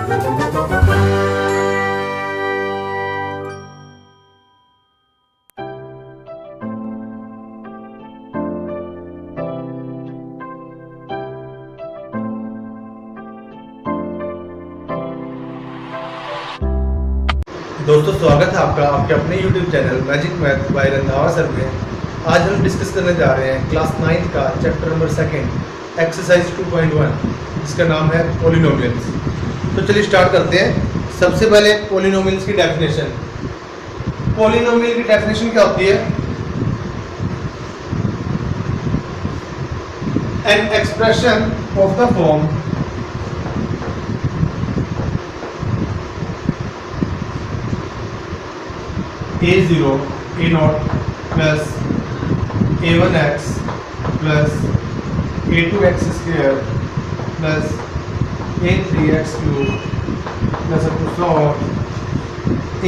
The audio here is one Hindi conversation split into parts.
दोस्तों स्वागत है आपका आपके अपने YouTube channel magic math bye Randhawa sir में। आज हम डिस्कस करने जा रहे हैं क्लास 9 का चैप्टर नंबर 2 एक्सरसाइज 2.1 जिसका नाम है पॉलिनोमियल्स। तो चलिए स्टार्ट करते हैं। सबसे पहले पॉलिनोमियल्स की डेफिनेशन। पॉलिनोमियल की डेफिनेशन क्या होती है? An expression of the form a0 a0 plus a1x plus a2x square plus a3x cube plus up to so on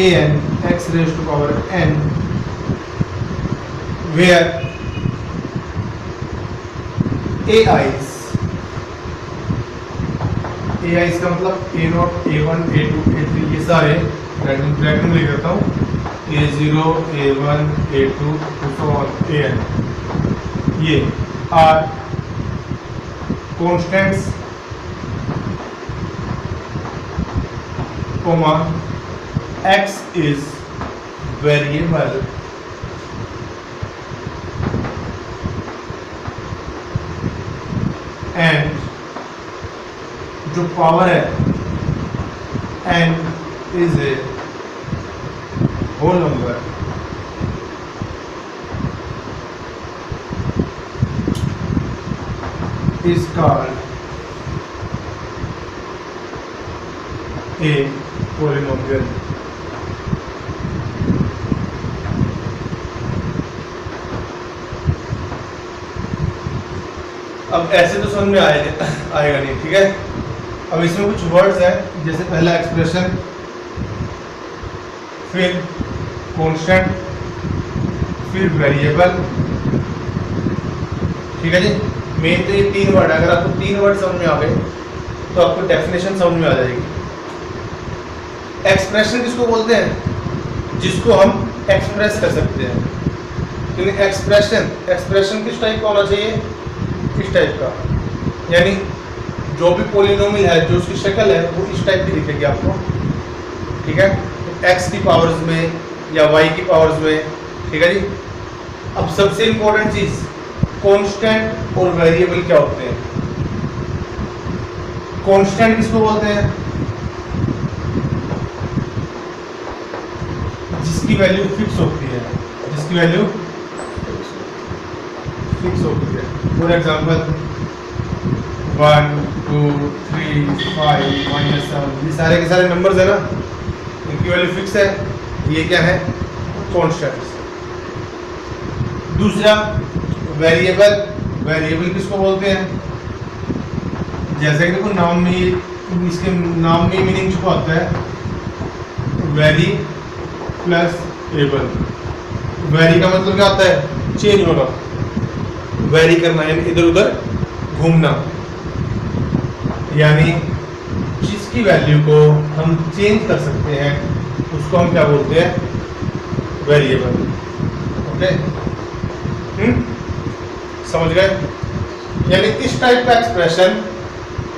an x raised to power n where ai's का मतलब a0 a1 a2 a3 ये सारे ब्रैकेट में लिख देता हूँ। a0 a1 a2 so on an ये are constants comma x is variable and जो पावर है n is a whole number is called a polynomial। अब ऐसे तो समझ में आएगा नहीं, ठीक है। अब इसमें कुछ वर्ड्स हैं, जैसे पहला एक्सप्रेशन, फिर कांस्टेंट, फिर वेरिएबल, ठीक है जी। मेन तो ये 3 वर्ड है। अगर आपको 3 वर्ड समझ में आ गए तो आपको डेफिनेशन समझ में आ जाएगी। एक्सप्रेशन किसको बोलते हैं? जिसको हम एक्सप्रेस कर सकते हैं। क्योंकि एक्सप्रेशन किस टाइप का होना चाहिए? इस टाइप का, यानी जो भी पॉलिनोमियल है जो उसकी शक्ल है वो इस टाइप की दिखेगी आपको, ठीक है। x की पावर्स में या y की पावर्स में, ठीक है जी। अब सबसे इंपॉर्टेंट चीज, कांस्टेंट और वेरिएबल क्या होते हैं? कांस्टेंट किसको बोलते हैं? जिसकी वैल्यू फिक्स होती है, जिसकी वैल्यू फिक्स होती है। फॉर एग्जांपल 1 2 3 5 -7 ये सारे के सारे नंबर्स है ना, इनकी वैल्यू फिक्स है। ये क्या है? कांस्टेंट्स। दूसरा वेरिएबल। वेरिएबल किसको बोलते हैं? जैसे कि देखो नाम में, इसके नाम में मीनिंग छुपा होता है वेरी प्लस एबल। वेरी का मतलब क्या होता है? चेंज होना, वेरी करना यानी इधर उधर घूमना, यानी जिसकी वैल्यू को हम चेंज कर सकते हैं उसको हम क्या बोलते हैं? वेरिएबल। ओके, समझ गए? यानी इस टाइप का एक्सप्रेशन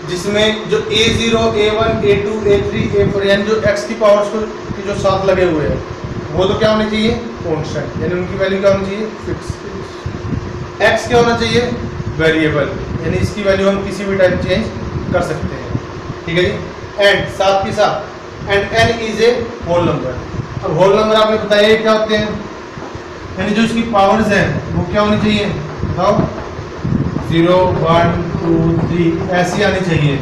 जिसमें जो a0 a1 a2 a3 a4 यानी जो x की पावर्स के जो साथ लगे हुए हैं वो तो क्या होने चाहिए? कांस्टेंट, यानी उनकी वैल्यू क्या होनी चाहिए? फिक्स। x क्या होना चाहिए? वेरिएबल, यानी इसकी वैल्यू हम किसी भी टाइम चेंज कर सकते हैं, ठीक है जी। एंड साथ के साथ and n is a whole number. अब होल नंबर आपने बताया क्या होते हैं? यानी जो इसकी पावर्स हैं वो क्या होनी चाहिए? बताओ। 0 1 2 3 ऐसी आनी चाहिए,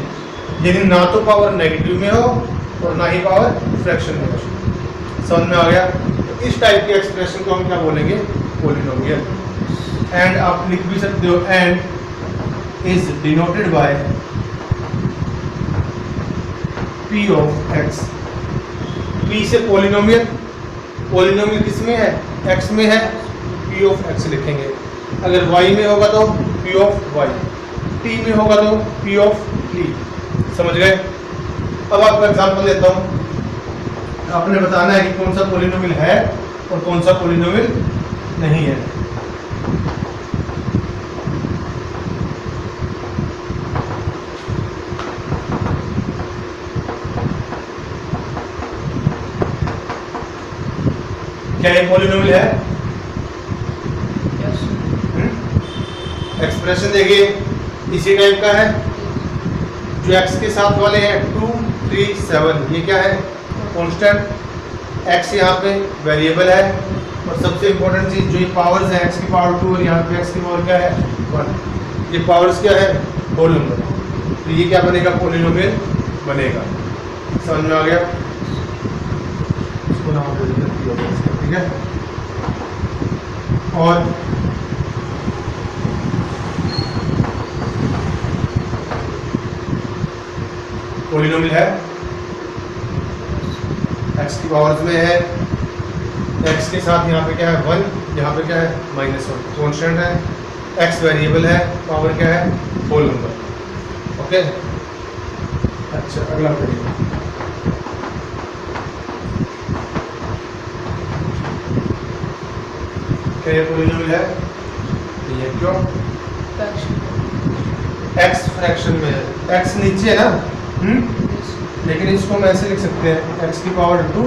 यानी ना तो पावर नेगेटिव में हो और ना ही पावर फ्रैक्शन में हो। समझ में आ गया? तो इस टाइप के एक्सप्रेशन को हम क्या बोलेंगे? पॉलिनोमियल। एंड आप लिख भी सकते हो, and is denoted by p of x। p से पॉलिनोमियल, पॉलिनोमियल किस में है? x में है, p ऑफ x लिखेंगे। अगर y में होगा तो p ऑफ y, t में होगा तो p ऑफ t। समझ गए? अब आपको एग्जांपल देता हूँ, आपने बताना है कि कौन सा पॉलिनोमियल है और कौन सा पॉलिनोमियल नहीं है। क्या ये पॉलिनोमियल है? एक्सप्रेशन देखिए इसी टाइप का है, जो एक्स के साथ वाले हैं 2, 3, 7, ये क्या है? कांस्टेंट। एक्स यहाँ पे वेरिएबल है, और सबसे इंपॉर्टेंट चीज जो ये पावर्स है, एक्स की पावर 2 और यहाँ पे एक्स की पावर क्या है? 1। ये पावर्स क्या है? Whole number. तो ये क्या बनेगा? पॉलिनोमियल बनेगा। समझ में आ गया? इसको नाम दे देते हैं, ठीक है। और पॉलिनोमियल है, एक्स की पावर्स में है, एक्स के साथ यहाँ पे क्या है? 1, यहाँ पे क्या है? -1। कांस्टेंट है, एक्स वेरिएबल है, पावर क्या है? Whole number. ओके, अच्छा अगला करिए। क्या ये पॉलिनोमियल है? ये क्यों? एक्स फ्रैक्शन में है, एक्स नीचे है ना, लेकिन इसको हम ऐसे लिख सकते हैं, एक्स की पावर 2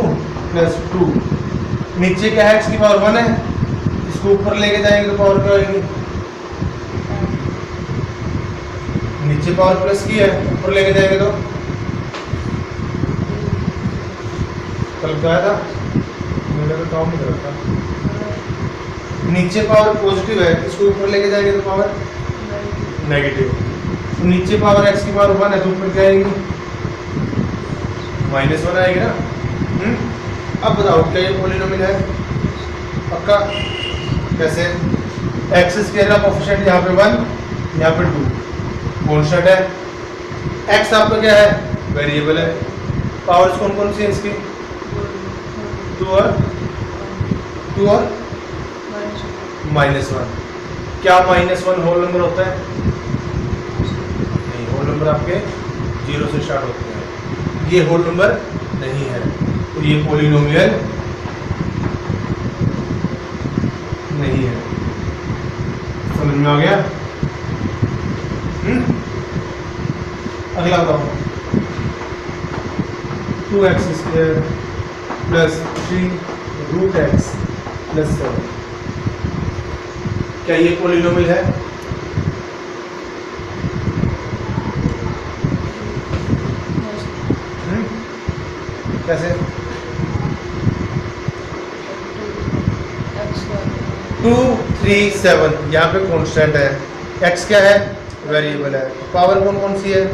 + 2। नीचे क्या है? एक्स की पावर 1 है, इसको ऊपर लेके जाएंगे तो पावर क्या होगी? नीचे पावर प्लस की है, ऊपर लेके जाएंगे तो कल क्या था? मेरा तो काम नहीं कर रहा था। नीचे पावर पॉजिटिव है, इसको ऊपर लेके जाएंगे तो पावर नेगेटिव। तो नीचे पावर एक्स की पावर 1 है, तो ऊपर क्या आएगी? -1 आएगी ना। अब बताओ क्या ये पॉलिनोमियल है? पक्का? कैसे? एक्स स्क्वायर का कोएफिशिएंट यहाँ पे 1, यहाँ पे 2, कांस्टेंट है। एक्स आपका क्या है? वेरिएबल है। पावर्स कौन कौन सी है इसकी? 2 और -1। क्या -1 होल नंबर होता है? नहीं, होल नंबर आपके 0 से स्टार्ट होते हैं, ये होल नंबर नहीं है, तो ये पॉलिनोमियल नहीं है। समझ में आ गया? अगला बताओ, 2x² + 3√x + 7, क्या ये पॉलिनोमियल है? कैसे? 2, 3, 7 यहाँ पे कांस्टेंट है, x क्या है? वेरिएबल है। पावर कौन कौन सी है?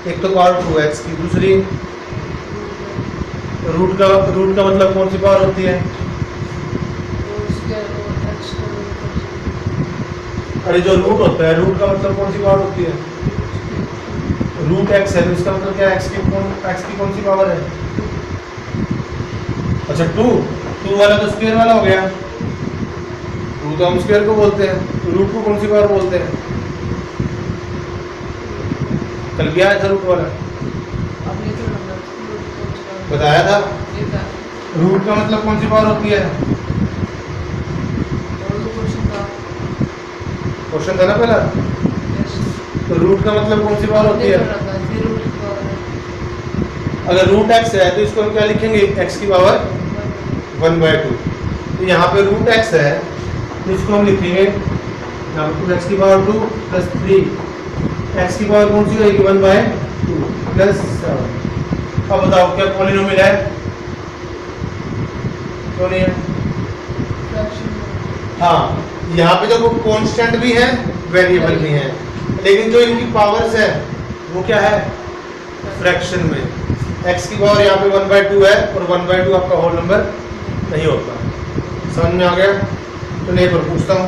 एक तो पावर 2x की, दूसरी रूट का मतलब कौन सी पावर होती है? अरे जो रूट होता है, रूट का मतलब कौन सी पावर होती है? रूट x है, तो इसका मतलब क्या है? x की कौन सी पावर है? अच्छा 2 वाला तो स्क्वायर वाला हो गया, 2 तो हम स्क्वायर को बोलते हैं, तो रूट को कौन सी पावर बोलते हैं? कल क्या आया था रूट वाला? बताया था। रूट का मतलब कौन सी पावर होती है? क्वेश्चन था ना पहला। तो रूट का मतलब कौन सी पावर होती है? अगर रूट x है तो इसको हम क्या लिखेंगे? x की पावर 1/2। तो यहाँ पे रूट x है, तो इसको हम लिखेंगे x की पावर 2 + 3, x की पावर कौन सी होगी? 1/2 + 7। अब बताओ क्या पॉलिनोमियल है? क्यों नहीं है? हाँ, यहाँ पे देखो कांस्टेंट भी है, वेरिएबल भी है, लेकिन जो इनकी पावर्स है वो क्या है? फ्रैक्शन में। x की पावर यहाँ पे 1/2 है, और 1/2 आपका होल नंबर नहीं होता। समझ में आ गया? तो नहीं पर पूछता हूँ,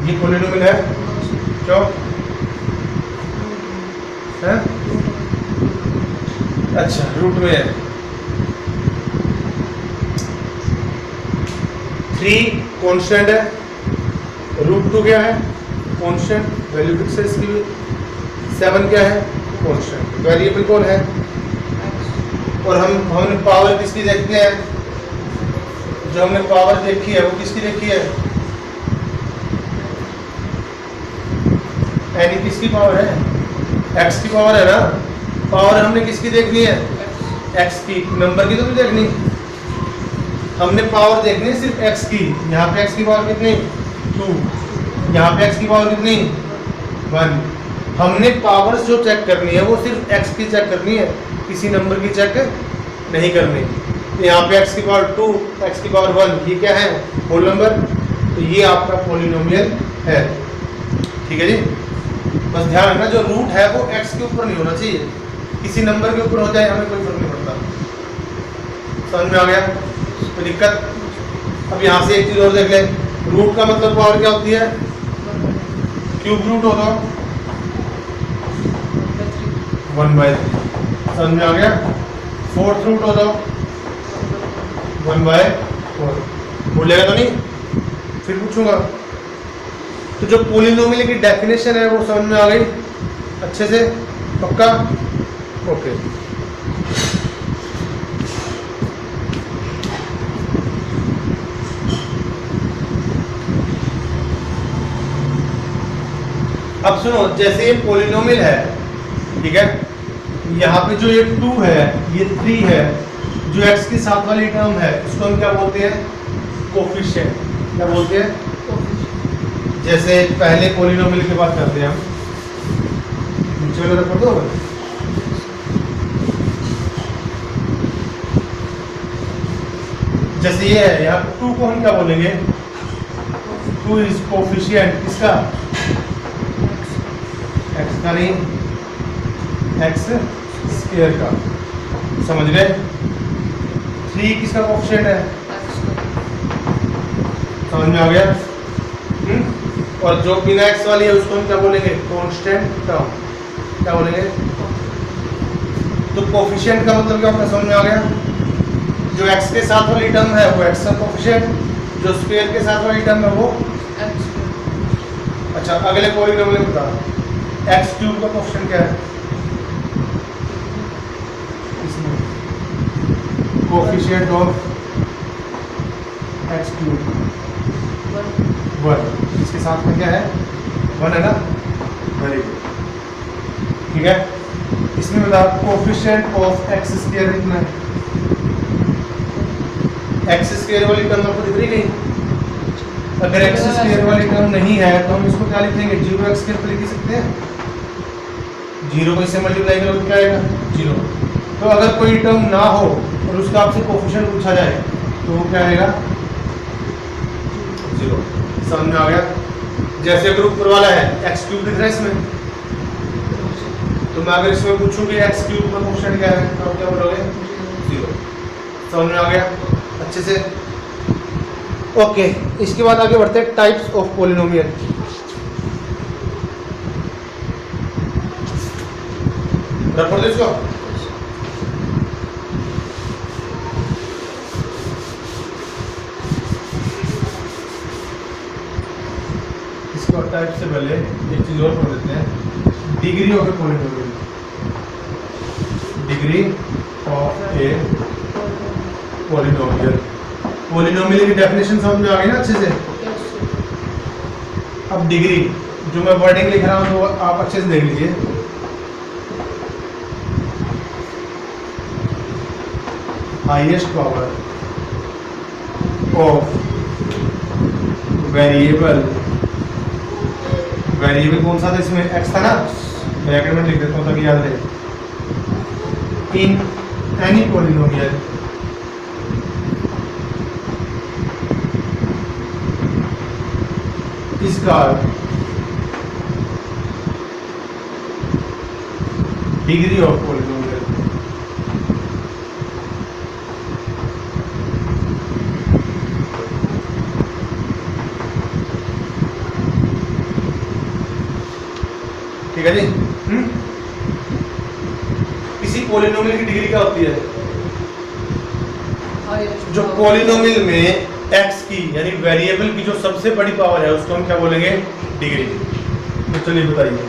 ये पॉलिनोमियल है? क्यों है? अच्छा रूट में है। 3 कांस्टेंट है, √2 क्या है कांस्टेंट, वैल्यू फिक्स है इसकी भी। 7 क्या है कांस्टेंट, वेरिएबल कौन है। और हमने पावर किसकी देखते हैं, जो हमने पावर देखी है वो किसकी देखी है, यानी किसकी पावर है, x की पावर है ना। पावर हमने किसकी देखनी है, x की, नंबर की तो नहीं देखनी। हमने पावर देखनी है सिर्फ x की। यहाँ पे x की पावर कितनी 2, यहाँ पे x की पावर कितनी 1। हमने पावर्स जो चेक करनी है वो सिर्फ x की चेक करनी है, किसी नंबर की चेक नहीं करनी। तो यहाँ पे x की पावर 2, x की पावर 1, ये क्या है होल नंबर, तो ये आपका पॉलिनोमियल है। ठीक है जी, बस ध्यान रखना जो रूट है वो x के ऊपर नहीं होना चाहिए, किसी नंबर के ऊपर हो जाए हमें कोई फर्क नहीं पड़ता। समझ में आ गया, कोई दिक्कत। अब यहाँ से एक चीज और देख ले, रूट का मतलब पावर क्या होती है, क्यूब रूट होता 1/3। समझ में आ गया। 4th रूट होता 1/4। भूलेगा तो नहीं, फिर पूछूंगा। तो जो पॉलिनोमियल की डेफिनेशन है वो समझ में आ गई अच्छे से, पक्का, ओके। अब सुनो, जैसे ये पॉलिनोमियल है, ठीक है, यहाँ पे जो ये 2 है, ये 3 है, जो x के साथ वाली टर्म है उसको हम क्या बोलते हैं, कोफिशिएंट। क्या बोलते हैं, जैसे पहले पॉलिनोमियल की बात करते हैं हम, नीचे वाला रख दो। जैसे ये है, यहाँ 2 को हम क्या बोलेंगे, 2 इज कोफिशिएंट किसका, x का नहीं, x स्क्वायर का। समझ गए। 3 किसका कोफिशिएंट है, समझ में आ गया। और जो बिना x वाली है उसको हम क्या बोलेंगे, कांस्टेंट टर्म। क्या बोलेंगे, तो कोफिशिएंट का मतलब क्या होता है, समझ में आ गया। जो x के साथ वाली टर्म है वो x का कोफिशिएंट, जो स्क्वायर के साथ वाली टर्म है वो अच्छा। अगले पॉलिनोमियल बता, x³ का कोफिशिएंट क्या है, इसमें कोफिशिएंट ऑफ x³ 1, इसके साथ में क्या है 1 है ना, वेरी गुड। ठीक है, इसमें बता कोफिशिएंट ऑफ x² कितना है, x² वाली टर्म आपको दिख रही नहीं। अगर x² वाली टर्म नहीं है तो हम इसको क्या लिखेंगे, 0x² पे लिख सकते हैं। 0 को इससे मल्टीप्लाई करो तो क्या आएगा 0। तो अगर कोई टर्म ना हो और उसका आपसे कोफिशिएंट पूछा जाए तो वो क्या आएगा 0। समझ में आ गया। जैसे अगर ऊपर वाला है x³ दिख रहा है इसमें, तो मैं अगर इसमें पूछूं कि x³ का कोफिशिएंट क्या है तो आप क्या बोलोगे 0। समझ में आ गया अच्छे से, ओके। इसके बाद आगे बढ़ते हैं टाइप्स ऑफ पॉलिनोमियल। रख दो इसको। इसको टाइप से पहले एक चीज और पढ़ लेते हैं, degree of a polynomial. Degree of a polynomial. Polynomial की डेफिनेशन समझ में आ गई ना अच्छे से। अब डिग्री, जो मैं वर्डिंग लिख रहा हूँ वो आप अच्छे से देख लीजिए। Highest power of variable, variable कौन सा था इसमें, x था ना, ब्रैकेट में लिख देता हूँ ताकि याद रहे। In any polynomial is called degree of polynomial. ठीक है जी। किसी पॉलिनोमियल की डिग्री क्या होती है, जो पॉलिनोमियल में एक्स की यानी वेरिएबल की जो सबसे बड़ी पावर है उसको हम क्या बोलेंगे, डिग्री। तो चलिए बताइए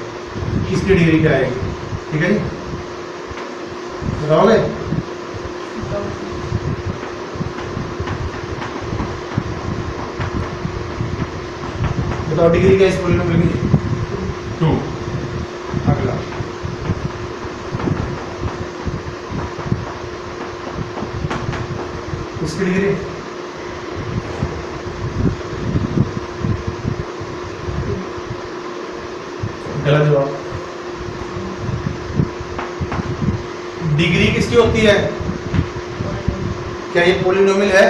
इसकी डिग्री क्या आएगी, ठीक है जी, बताओगे? बताओ डिग्री क्या इस पॉलिनोमियल की? 2। अगला इसकी डिग्री गलत जवाब। डिग्री किसकी होती है? क्या ये पॉलिनोमियल है?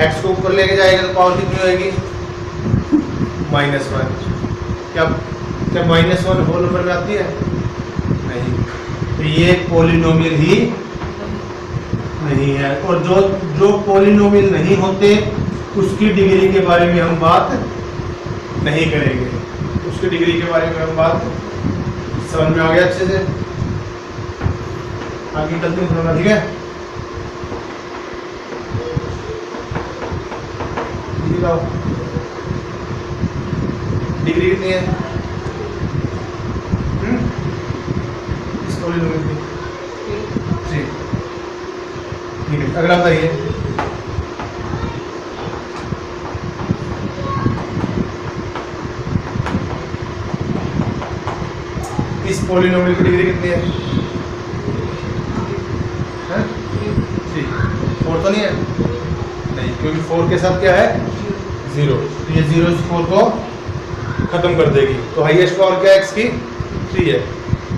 एक्स को ऊपर लेके जाएगा तो पावर कितनी होगी? -1। क्या क्या -1 होल नंबर में आती है? नहीं। तो ये पॉलिनोमियल ही नहीं है। और जो जो पॉलिनोमियल नहीं होते उसकी डिग्री के बारे में हम बात नहीं करेंगे। उसकी डिग्री के बारे में हम बात, समझ में आ गया अच्छे से? आगे चलते हैं थोड़ा, ठीक है? डिग्री कितनी है इस पॉलिनोमियल की? 3। ठीक है, अगला बताइए। इस पॉलिनोमियल की डिग्री कितनी है? 3। 4 तो नहीं है? नहीं, क्योंकि 4 के साथ क्या है? 0। तो ये 0 से 4 को खत्म कर देगी। तो हाईएस्ट पावर क्या है एक्स की? 3 है।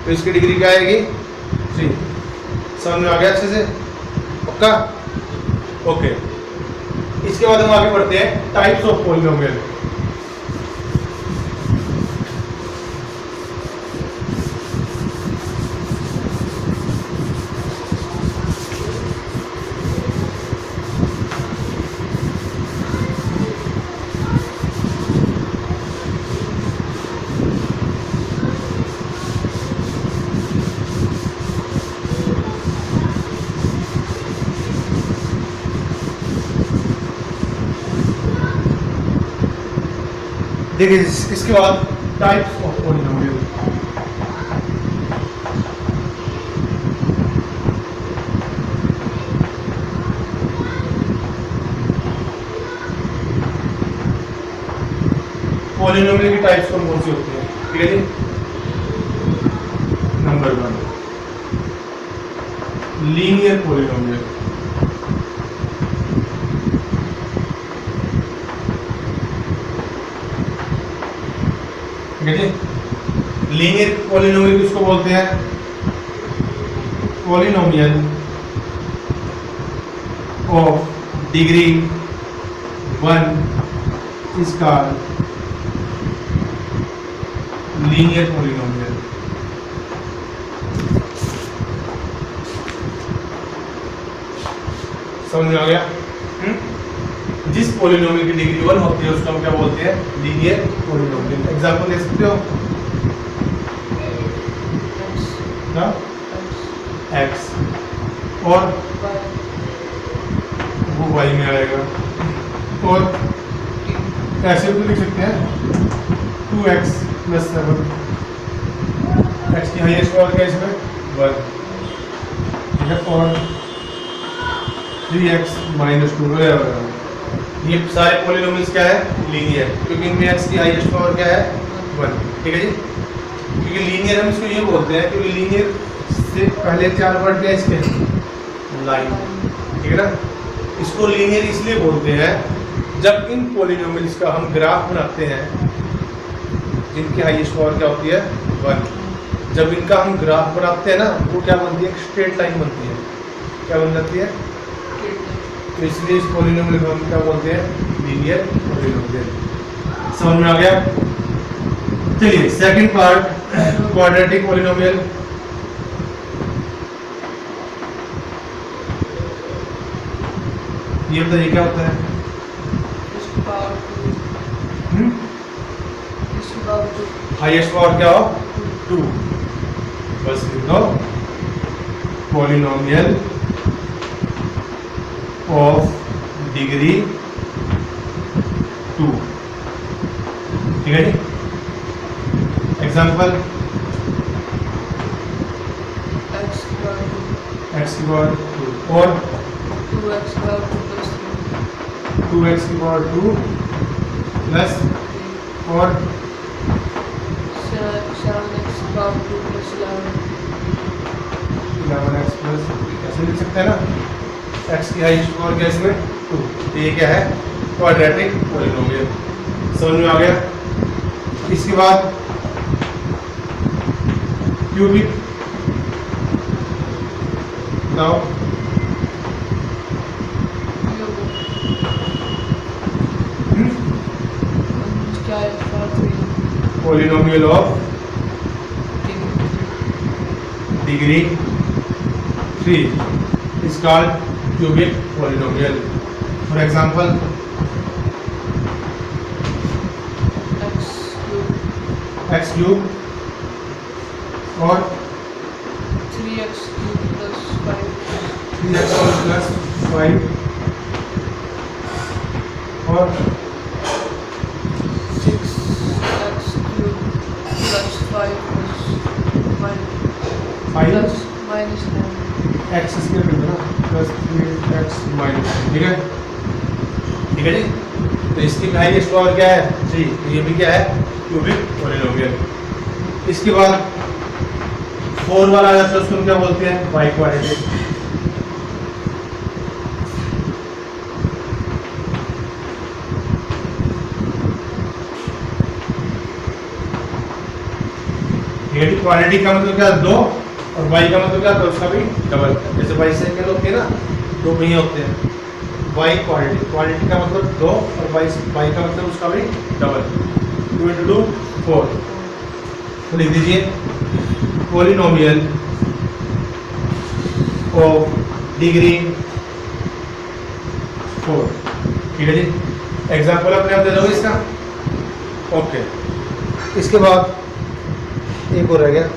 तो इसकी डिग्री क्या आएगी? 3। समझ में आ गया अच्छे से? पक्का? ओके। इसके बाद हम आगे बढ़ते हैं टाइप्स ऑफ पॉलिनोमियल। देखिए इसके बाद टाइप्स ऑफ पॉलिनोमियल। पॉलिनोमियल की टाइप्स कौन सी होती है, ठीक है जी? Number 1 linear polynomial. ठीक है जी? लीनियर पॉलिनोमियल किसको बोलते हैं? Polynomial of degree 1 is called linear polynomial. समझ में आ गया? जिस पॉलिनोमियल की डिग्री 1 होती है उसको हम क्या बोलते हैं? Linear polynomial. एग्जांपल दे सकते हो? क्या? x और वो y में आएगा। और ऐसे भी लिख सकते हैं 2x + 7। x की हाईएस्ट पावर क्या है इसमें? 1। ठीक है? और 3x - 2 वगैरह। ये सारे पॉलिनोमियल्स क्या है? लीनियर, क्योंकि इनमें x की हाईएस्ट पावर क्या है? 1। ठीक है जी? क्योंकि लीनियर हम इसको ये बोलते हैं क्योंकि लीनियर से पहले 4 वर्ड क्या है इसके? लाइन। ठीक है ना? इसको लीनियर इसलिए बोलते हैं जब इन पॉलिनोमियल्स का हम ग्राफ बनाते हैं जिनकी हाईएस्ट पावर क्या होती है? 1। जब इनका हम ग्राफ बनाते हैं ना वो क्या बनती है? एक स्ट्रेट लाइन बनती है। क्या बन जाती है? तो इसलिए इस पॉलिनोमियल को हम क्या बोलते हैं? Linear polynomial. समझ में आ गया? चलिए सेकंड पार्ट, क्वाड्रेटिक पॉलिनोमियल। ये बताइए क्या होता है? हाईएस्ट पावर क्या हो? 2। बस लिख दो पॉलिनोमियल ऑफ डिग्री 2, ठीक है जी। एग्जाम्पल x x की पावर 2 और 2x plus 2x की पावर 2 प्लस और 7x plus 2 plus 11x plus ऐसे लिख सकते हैं ना, x की हाईएस्ट पावर क्या इसमें 2, तो ये क्या है क्वाड्रेटिक पॉलिनोमियल। समझ में आ गया। इसके बाद क्यूबिक बताओ। क्या है for 3 polynomial of degree 3 is called cubic polynomial. For example, x cube और 3x cube plus 5 3x plus 5 और 6x cube plus 5 plus 5 plus minus 9 x square कर देना प्लस 3x माइनस, ठीक है, ठीक है जी। तो इसकी हाईएस्ट पावर क्या है 3, तो ये भी क्या है क्यूबिक पॉलिनोमियल। इसके बाद 4 वाला आ जाता है, उसको हम क्या बोलते हैं बाइक्वाड्रेटिक। ठीक है जी। क्वाड्रेटिक का मतलब क्या 2 और बाई का मतलब क्या होता है उसका भी डबल। जैसे बाइसाइकिल होती है ना, 2 पहिए होते हैं, बाई क्वाड्रेटिक, क्वाड्रेटिक का मतलब 2 और बाई का मतलब उसका भी डबल, 2 × 2 4। तो लिख दीजिए पॉलिनोमियल ऑफ डिग्री 4, ठीक है जी। एग्जाम्पल अपने आप दे दो इसका। ओके, इसके बाद एक और रह गया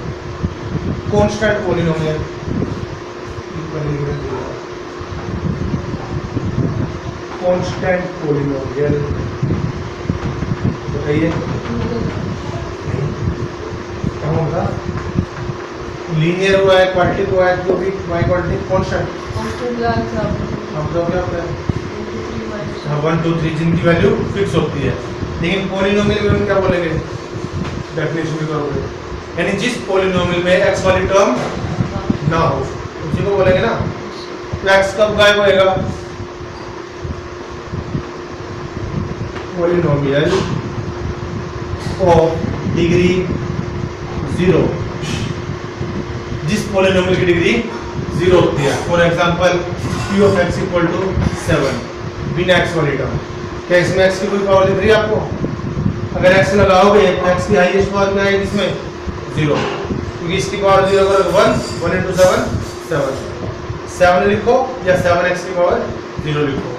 कांस्टेंट पॉलिनोमियल। कांस्टेंट पॉलिनोमियल बताइए क्या होगा। लीनियर हुआ है, क्वाड्रेटिक हुआ है, cubic, biquadratic, constant. constant line था हम तो क्या होता है 3 minus 1 2 3 जिनकी वैल्यू फिक्स होती है। लेकिन पॉलिनोमियल में हम क्या बोलेंगे, डेफिनेशन भी करोगे, यानी जिस पॉलिनोमियल में x वाली टर्म ना हो उसी को बोलेंगे ना। तो x कब गायब होएगा, पॉलिनोमियल ऑफ डिग्री 0, जिस पॉलिनोमियल की डिग्री 0 होती है। For example p of x = 7 बिना x वाली टर्म। क्या इसमें x की कोई पावर दिख रही है आपको? अगर x लगाओगे तो x की हाईएस्ट पावर क्या है इसमें 0, क्योंकि इसकी पावर 0 करोगे 1 × 7 7 7 लिखो या 7x की पावर 0 लिखो।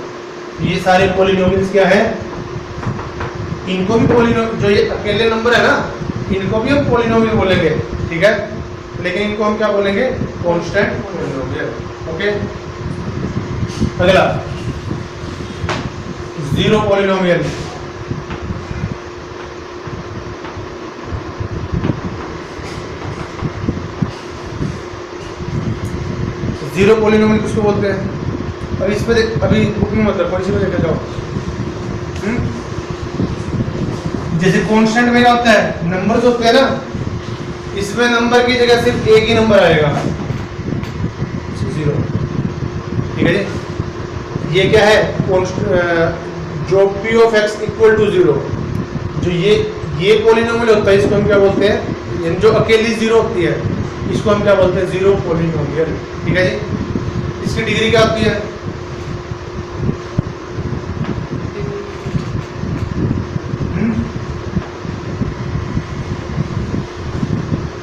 ये सारे पॉलिनोमियल्स क्या है, इनको भी पॉलिनोमियल, जो ये अकेले नंबर है ना, इनको भी हम पॉलिनोमियल बोलेंगे, ठीक है, लेकिन इनको हम क्या बोलेंगे कांस्टेंट पॉलिनोमियल। ओके, अगला 0 पॉलिनोमियल। जीरो पॉलिनोमियल किसको बोलते हैं? अभी इस पे अभी बुक में मतलब कौन सी पे देखे जाओ। जैसे कांस्टेंट में क्या होता है, नंबर जो होते हैं ना, इसमें नंबर की जगह सिर्फ एक ही नंबर आएगा 0, ठीक है जी। ये क्या है जो p of x = 0, जो ये पॉलिनोमियल होता है, इसको हम क्या बोलते हैं, यानी जो अकेली 0 होती है इसको हम क्या बोलते हैं 0 पॉलिनोमियल, ठीक है जी। इसकी डिग्री क्या होती है,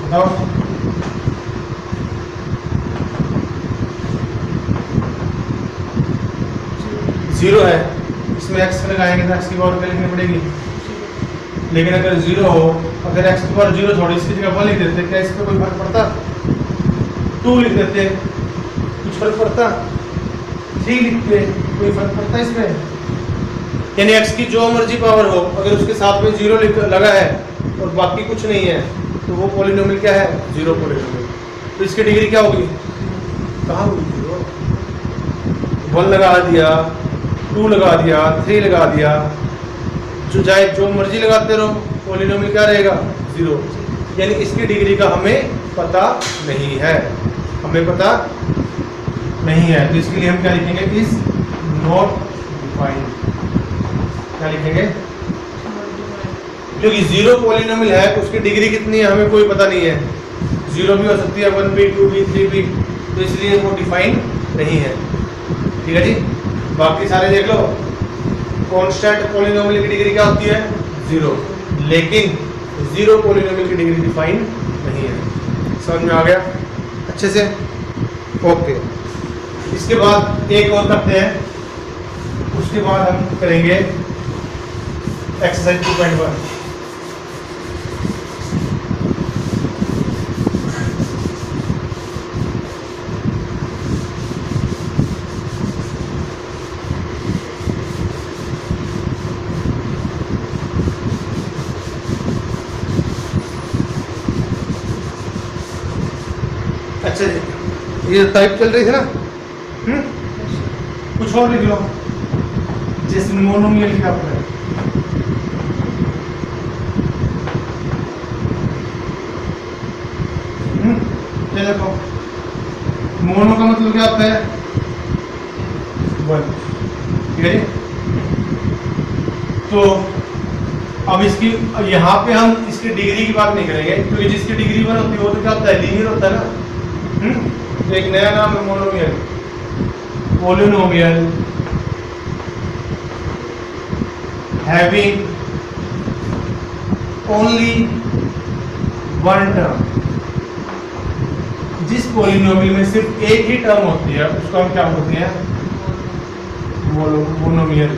बताओ। जीरो है, इसमें x लगाएंगे तो x की पावर क्या लिखनी पड़ेगी, लेकिन अगर 0 हो, अगर x की पावर 0 थोड़ी इसकी जगह 1 लिख देते, क्या इस पे कोई फर्क पड़ता? 2 लिख देते, कुछ फर्क पड़ता? 3 लिखते, कोई फर्क पड़ता है इसमें? यानी x की जो मर्जी पावर हो, अगर उसके साथ में 0 लगा है और बाकी कुछ नहीं है तो वो पॉलिनोमियल क्या है? 0 पॉलिनोमियल। तो इसकी डिग्री क्या होगी? कहाँ होगी? 0। 1 लगा दिया, 2 लगा दिया, 3 लगा दिया, जो चाहे जो मर्जी लगाते रहो, पॉलिनोमियल क्या रहेगा? 0। यानी इसकी डिग्री का हमें पता नहीं है, हमें पता नहीं है। तो इसके लिए हम क्या लिखेंगे? Is not defined. क्या लिखेंगे? क्योंकि 0 पॉलिनोमियल है, उसकी डिग्री कितनी है हमें कोई पता नहीं है। 0 भी हो सकती है, 1 भी, 2 भी, 3 भी, तो इसलिए वो डिफाइन नहीं है। ठीक है जी। बाकी सारे देख लो, कांस्टेंट पॉलिनोमियल की डिग्री क्या होती है? 0। लेकिन 0 पॉलिनोमियल की डिग्री डिफाइन नहीं है। समझ में आ गया अच्छे से? ओके। इसके बाद एक और करते हैं, उसके बाद हम करेंगे एक्सरसाइज 2.1। अच्छा जी, ये टाइप चल रही थी ना? कुछ और लिख लो, जैसे मोनोमियल लिखा हुआ है। क्या लिखो? मोनो का मतलब क्या होता है? 1। ठीक है। तो अब इसकी यहाँ पे हम इसकी डिग्री की बात नहीं करेंगे, क्योंकि जिसकी डिग्री 1 होती है वो तो क्या होता है? लीनियर होता है ना। एक नया नाम है monomial. Polynomial having only 1 term. जिस पॉलिनोमियल में सिर्फ एक ही टर्म होती है उसको हम क्या बोलते हैं? मोनोमियल।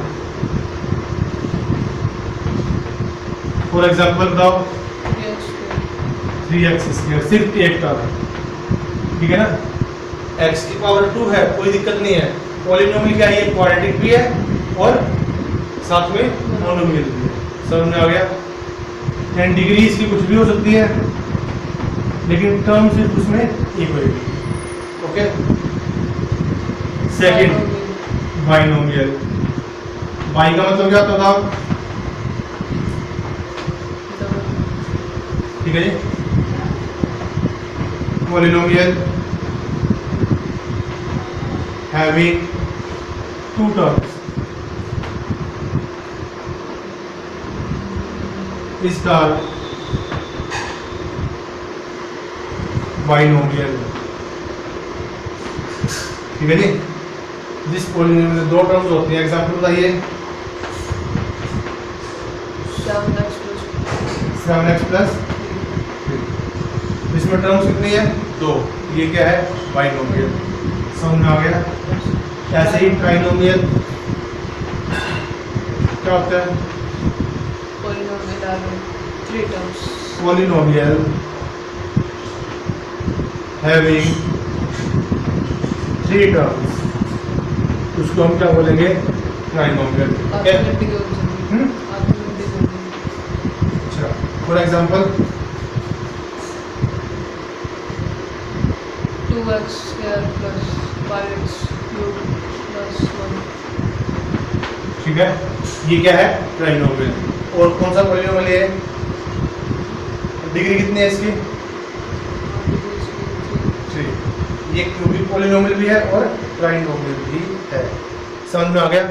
फॉर एग्जांपल बताओ, 3x², सिर्फ एक टर्म। ठीक है ना? x की पावर 2 है, कोई दिक्कत नहीं है। पॉलिनोमियल क्या है? क्वाड्रेटिक भी है और साथ में मोनोमियल भी है। समझ में आ गया? एंड डिग्री इसकी कुछ भी हो सकती है, लेकिन टर्म सिर्फ उसमें एक होगी। ओके। Second, binomial. बाई का मतलब क्या होता था? ठीक है जी। Polynomial having 2 terms is called binomial. ठीक है जी। जिस पॉलिनोमियल में 2 टर्म्स होती हैं, एग्जांपल बताइए। 7x प्लस, इसमें टर्म्स कितनी है? 2। ये क्या है? बाइनोमियल। समझ में आ गया? ऐसे ही ट्राइनोमियल क्या होता है? पॉलिनोमियल हैविंग 3 टर्म्स, उसको हम क्या बोलेंगे? ट्राइनोमियल। अच्छा, फॉर एग्जांपल 2x² + 5x³ + 1। ठीक है, ये क्या है? ट्राइनोमियल। और कौन सा पॉलिनोमियल है? डिग्री कितनी है इसकी? 3। ये क्यूबिक पॉलिनोमियल भी है और ट्राइनोमियल भी है। समझ में आ गया?